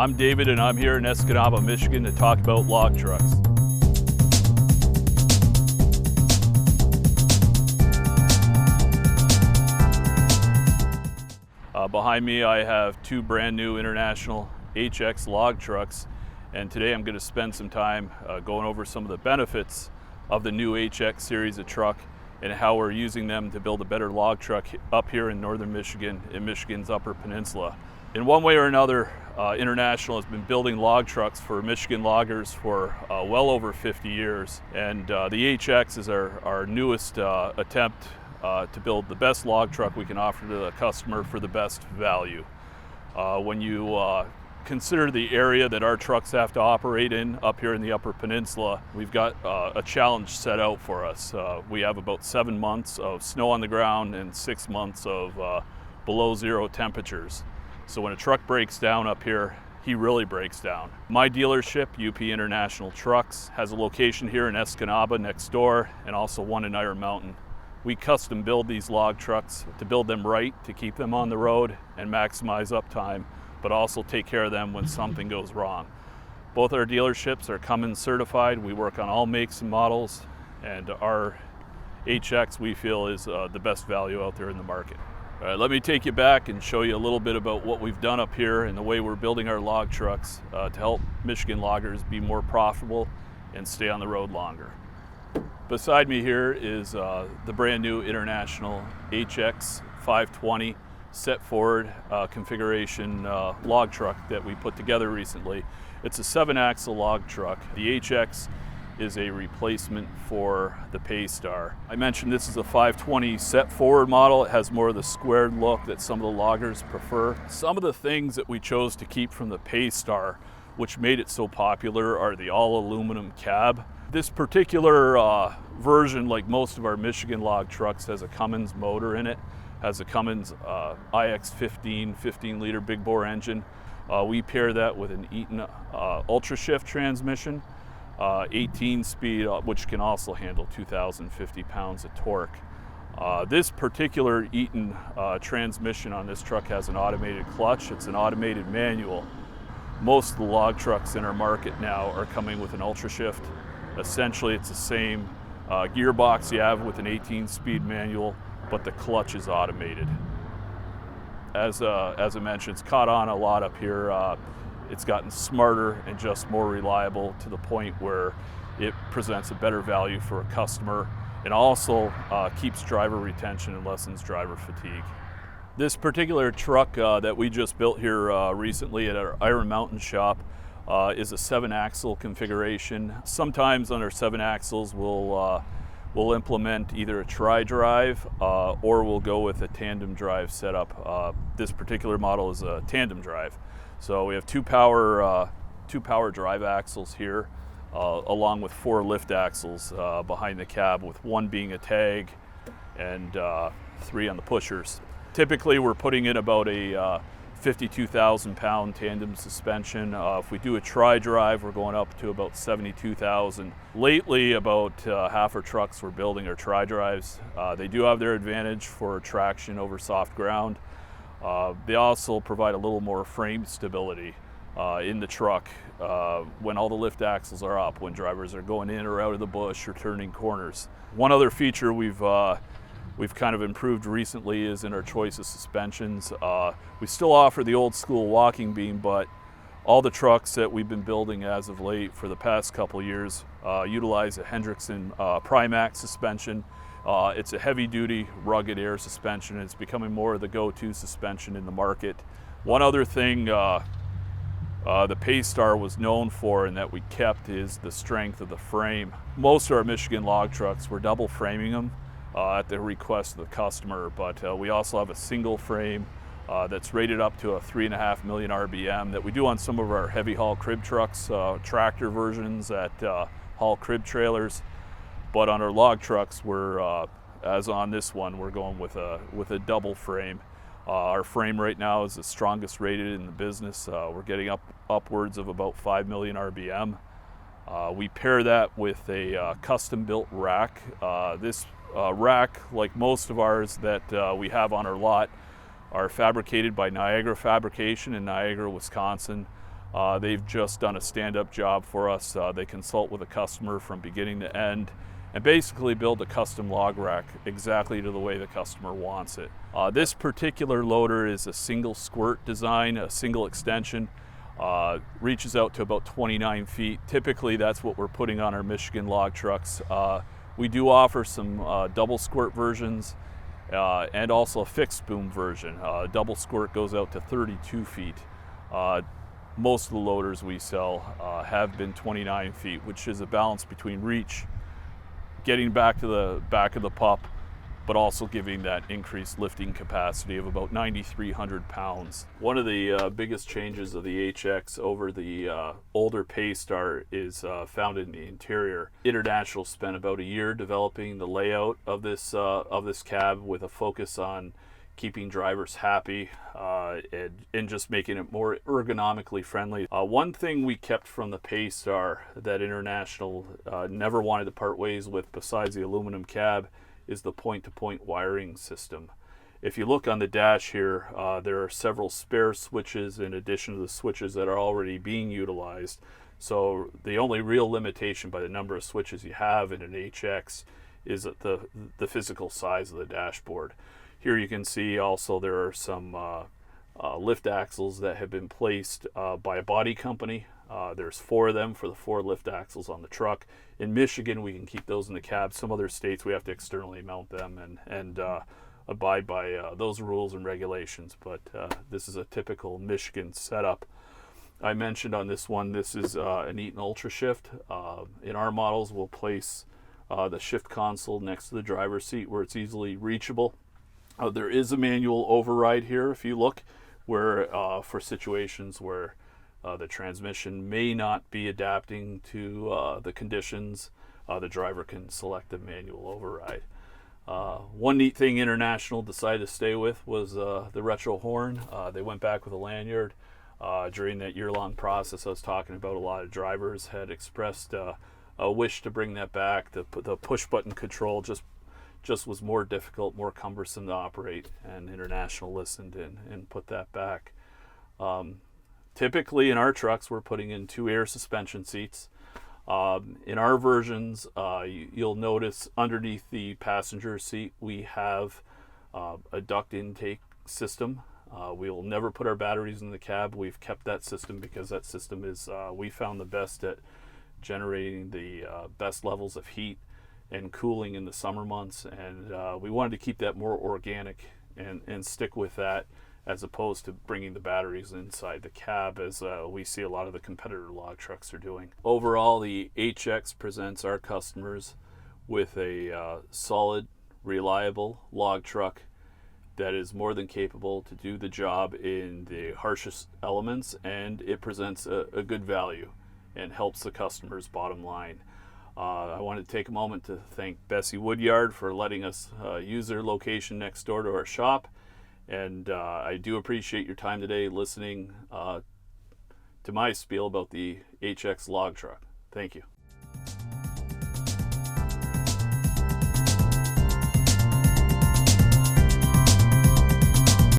I'm David and I'm here in Escanaba, Michigan to talk about log trucks. Behind me I have two brand new International HX log trucks, and today I'm going to spend some time going over some of the benefits of the new HX series of truck and how we're using them to build a better log truck up here in northern Michigan, in Michigan's Upper Peninsula. In one way or another, International has been building log trucks for Michigan loggers for well over 50 years, and the HX is our newest attempt to build the best log truck we can offer to the customer for the best value. When you consider the area that our trucks have to operate in up here in the Upper Peninsula, we've got a challenge set out for us. We have about 7 months of snow on the ground and 6 months of below zero temperatures. So when a truck breaks down up here, he really breaks down. My dealership, UP International Trucks, has a location here in Escanaba next door and also one in Iron Mountain. We custom build these log trucks to build them right, to keep them on the road and maximize uptime, but also take care of them when something goes wrong. Both our dealerships are Cummins certified. We work on all makes and models, and our HX we feel is the best value out there in the market. All right, let me take you back and show you a little bit about what we've done up here and the way we're building our log trucks to help Michigan loggers be more profitable and stay on the road longer. Beside me here is the brand new International HX 520 set forward configuration log truck that we put together recently. It's a 7-axle log truck. The HX is a replacement for the Paystar. I mentioned this is a 520 set forward model. It has more of the squared look that some of the loggers prefer. Some of the things that we chose to keep from the Paystar, which made it so popular, are the all aluminum cab. This particular version, like most of our Michigan log trucks, has a Cummins motor in it, has a Cummins IX15 15-liter big bore engine. We pair that with an Eaton Ultra Shift transmission, 18-speed, which can also handle 2,050 pounds of torque. This particular Eaton transmission on this truck has an automated clutch. It's an automated manual. Most of the log trucks in our market now are coming with an Ultra Shift. Essentially, it's the same gearbox you have with an 18-speed manual, but the clutch is automated. As I mentioned, it's caught on a lot up here. It's gotten smarter and just more reliable to the point where it presents a better value for a customer and also keeps driver retention and lessens driver fatigue. This particular truck that we just built here recently at our Iron Mountain shop is a 7-axle configuration. Sometimes on our 7 axles we'll implement either a tri-drive or we'll go with a tandem drive setup. This particular model is a tandem drive. So we have two power drive axles here along with 4 lift axles behind the cab, with 1 being a tag and 3 on the pushers. Typically we're putting in about a 52,000 pound tandem suspension. If we do a tri-drive, we're going up to about 72,000. Lately, about half our trucks we're building are tri-drives. They do have their advantage for traction over soft ground. They also provide a little more frame stability in the truck when all the lift axles are up, when drivers are going in or out of the bush or turning corners. One other feature we've kind of improved recently is in our choice of suspensions. We still offer the old school walking beam, but all the trucks that we've been building as of late for the past couple years utilize a Hendrickson Primax suspension. It's a heavy duty, rugged air suspension, and it's becoming more of the go-to suspension in the market. One other thing the Paystar was known for and that we kept is the strength of the frame. Most of our Michigan log trucks, we're double framing them at the request of the customer, but we also have a single frame that's rated up to a 3.5 million RBM that we do on some of our heavy haul crib trucks, tractor versions at haul crib trailers. But on our log trucks, we're as on this one, we're going with a double frame. Our frame right now is the strongest rated in the business. We're getting upwards of about 5 million RBM. We pair that with a custom-built rack. This rack, like most of ours that we have on our lot, are fabricated by Niagara Fabrication in Niagara, Wisconsin. They've just done a stand-up job for us. They consult with a customer from beginning to end and basically build a custom log rack exactly to the way the customer wants it. This particular loader is a single squirt design, a single extension. Reaches out to about 29 feet. Typically that's what we're putting on our Michigan log trucks. We do offer some double squirt versions and also a fixed boom version. Double squirt goes out to 32 feet. Most of the loaders we sell have been 29 feet, which is a balance between reach, getting back to the back of the pup, but also giving that increased lifting capacity of about 9,300 pounds. One of the biggest changes of the HX over the older Paystar is found in the interior. International spent about a year developing the layout of this cab with a focus on keeping drivers happy and just making it more ergonomically friendly. One thing we kept from the Paystar that International never wanted to part ways with, besides the aluminum cab, is the point-to-point wiring system. If you look on the dash here, there are several spare switches in addition to the switches that are already being utilized. So the only real limitation by the number of switches you have in an HX is the physical size of the dashboard. Here you can see also there are some lift axles that have been placed by a body company. There's 4 of them for the 4 lift axles on the truck. In Michigan, we can keep those in the cab. Some other states, we have to externally mount them and abide by those rules and regulations. But this is a typical Michigan setup. I mentioned on this one, this is an Eaton Ultra Shift. In our models, we'll place the shift console next to the driver's seat where it's easily reachable. There is a manual override here, if you look, where for situations where the transmission may not be adapting to the conditions, the driver can select the manual override. One neat thing International decided to stay with was the retro horn. They went back with a lanyard. During that year-long process I was talking about, a lot of drivers had expressed a wish to bring that back. The push-button control just was more difficult, more cumbersome to operate, and International listened and put that back. Typically in our trucks we're putting in 2 air suspension seats. In our versions, you'll notice underneath the passenger seat we have a duct intake system. We'll never put our batteries in the cab. We've kept that system because that system is, we found, the best at generating the best levels of heat and cooling in the summer months, and we wanted to keep that more organic and stick with that, as opposed to bringing the batteries inside the cab, as we see a lot of the competitor log trucks are doing. Overall, the HX presents our customers with a solid, reliable log truck that is more than capable to do the job in the harshest elements, and it presents a good value and helps the customer's bottom line. I want to take a moment to thank Bessie Woodyard for letting us use their location next door to our shop, and I do appreciate your time today listening to my spiel about the HX log truck. Thank you.